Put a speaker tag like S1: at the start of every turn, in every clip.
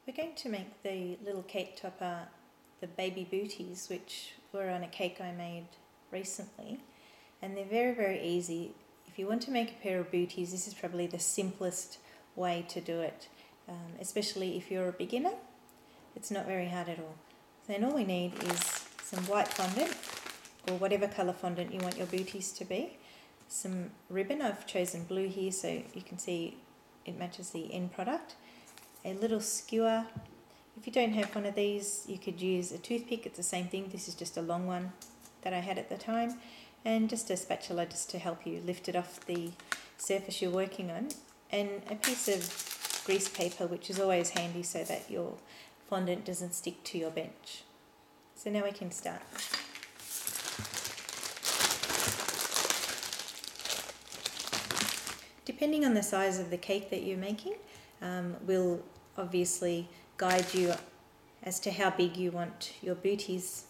S1: We're going to make the little cake topper, the baby booties, which were on a cake I made recently, and they're very, very easy. If you want to make a pair of booties, this is probably the simplest way to do it, especially if you're a beginner. It's not very hard at all. Then all we need is some white fondant, or whatever colour fondant you want your booties to be, some ribbon. I've chosen blue here so you can see it matches the end product, a little skewer. If you don't have one of these, you could use a toothpick. It's the same thing. This is just a long one that I had at the time, and just a spatula just to help you lift it off the surface you're working on, and a piece of grease paper, which is always handy so that your fondant doesn't stick to your bench. So now we can start. Depending on the size of the cake that you're making, will obviously guide you as to how big you want your booties.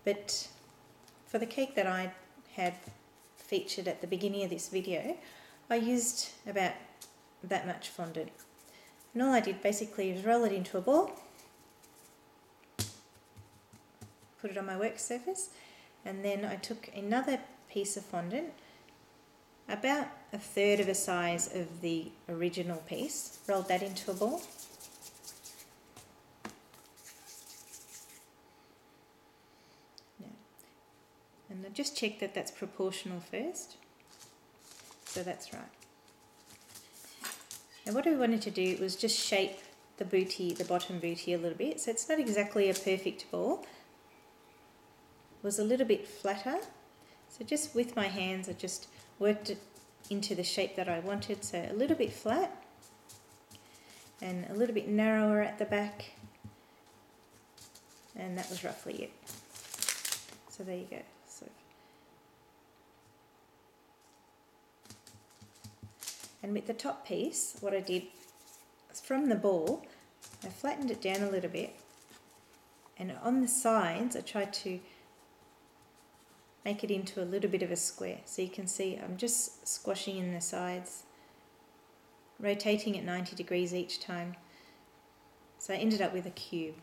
S1: But for the cake that I had featured at the beginning of this video, I used about that much fondant. And all I did basically was roll it into a ball, put it on my work surface, and then I took another piece of fondant, about a third of the size of the original piece, rolled that into a ball. And I just check that that's proportional first. So that's right. And what we wanted to do was just shape the booty, the bottom booty, a little bit. So it's not exactly a perfect ball. It was a little bit flatter. So just with my hands, I just worked it into the shape that I wanted. So a little bit flat and a little bit narrower at the back. And that was roughly it. So there you go. And with the top piece, what I did was from the ball, I flattened it down a little bit, and on the sides I tried to make it into a little bit of a square. So you can see I'm just squashing in the sides, rotating at 90 degrees each time. So I ended up with a cube.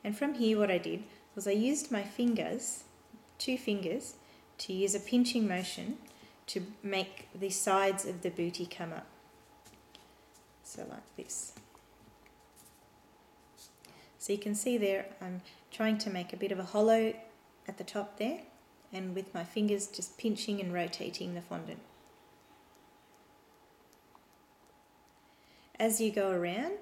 S1: And from here what I did was I used my fingers, 2 fingers, to use a pinching motion to make the sides of the booty come up. So like this. So you can see there I'm trying to make a bit of a hollow at the top there, and with my fingers just pinching and rotating the fondant. As you go around,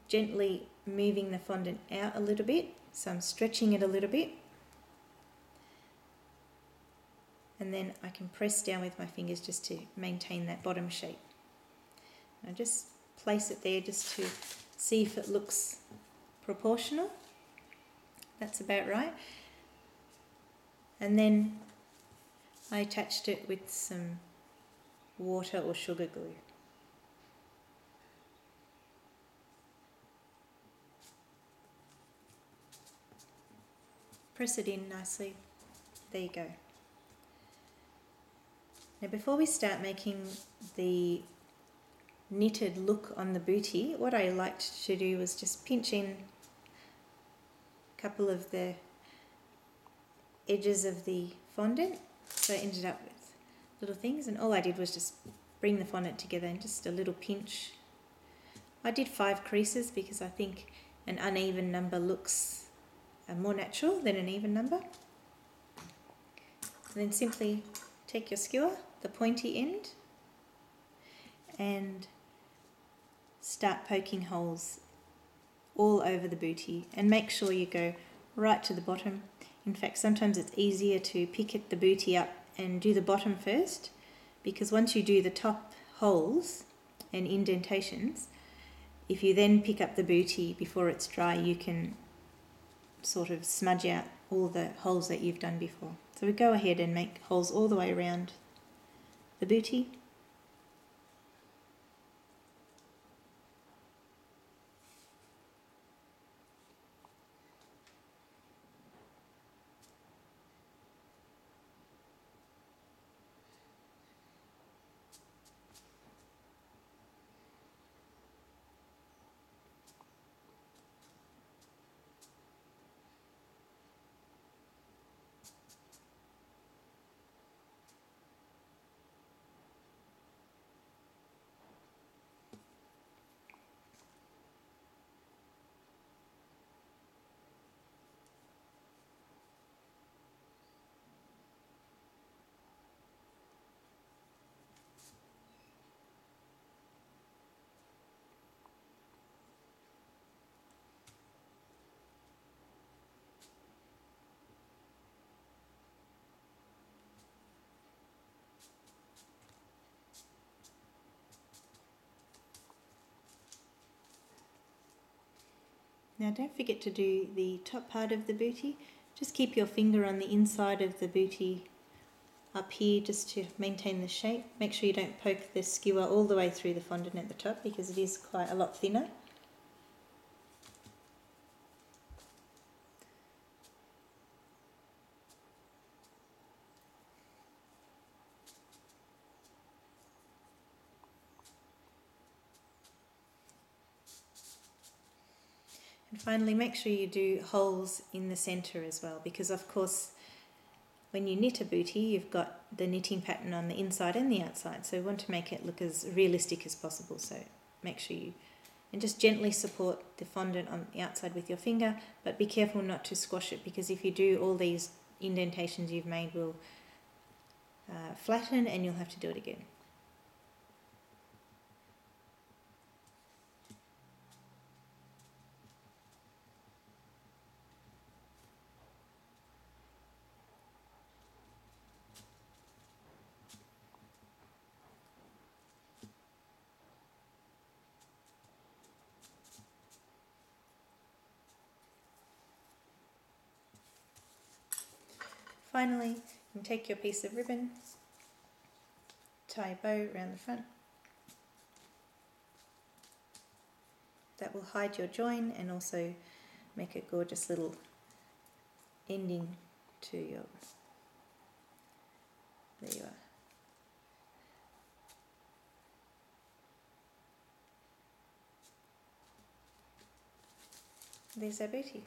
S1: gently moving the fondant out a little bit, so I'm stretching it a little bit. And then I can press down with my fingers just to maintain that bottom shape. I just place it there just to see if it looks proportional. That's about right. And then I attached it with some water or sugar glue. Press it in nicely. There you go. Now before we start making the knitted look on the booty, what I liked to do was just pinch in a couple of the edges of the fondant, so I ended up with little things, and all I did was just bring the fondant together and just a little pinch. I did 5 creases because I think an uneven number looks more natural than an even number. And then simply take your skewer, the pointy end, and start poking holes all over the booty, and make sure you go right to the bottom. In fact, sometimes it's easier to pick the booty up and do the bottom first, because once you do the top holes and indentations, if you then pick up the booty before it's dry, you can sort of smudge out all the holes that you've done before. So we go ahead and make holes all the way around the booty. Now don't forget to do the top part of the bootie. Just keep your finger on the inside of the bootie up here just to maintain the shape. Make sure you don't poke the skewer all the way through the fondant at the top because it is quite a lot thinner. And finally, make sure you do holes in the centre as well, because of course when you knit a bootie you've got the knitting pattern on the inside and the outside, so we want to make it look as realistic as possible. So make sure you, and just gently support the fondant on the outside with your finger, but be careful not to squash it, because if you do, all these indentations you've made will flatten and you'll have to do it again. Finally, you can take your piece of ribbon, tie a bow around the front. That will hide your join and also make a gorgeous little ending to your, there you are. There's our bootie.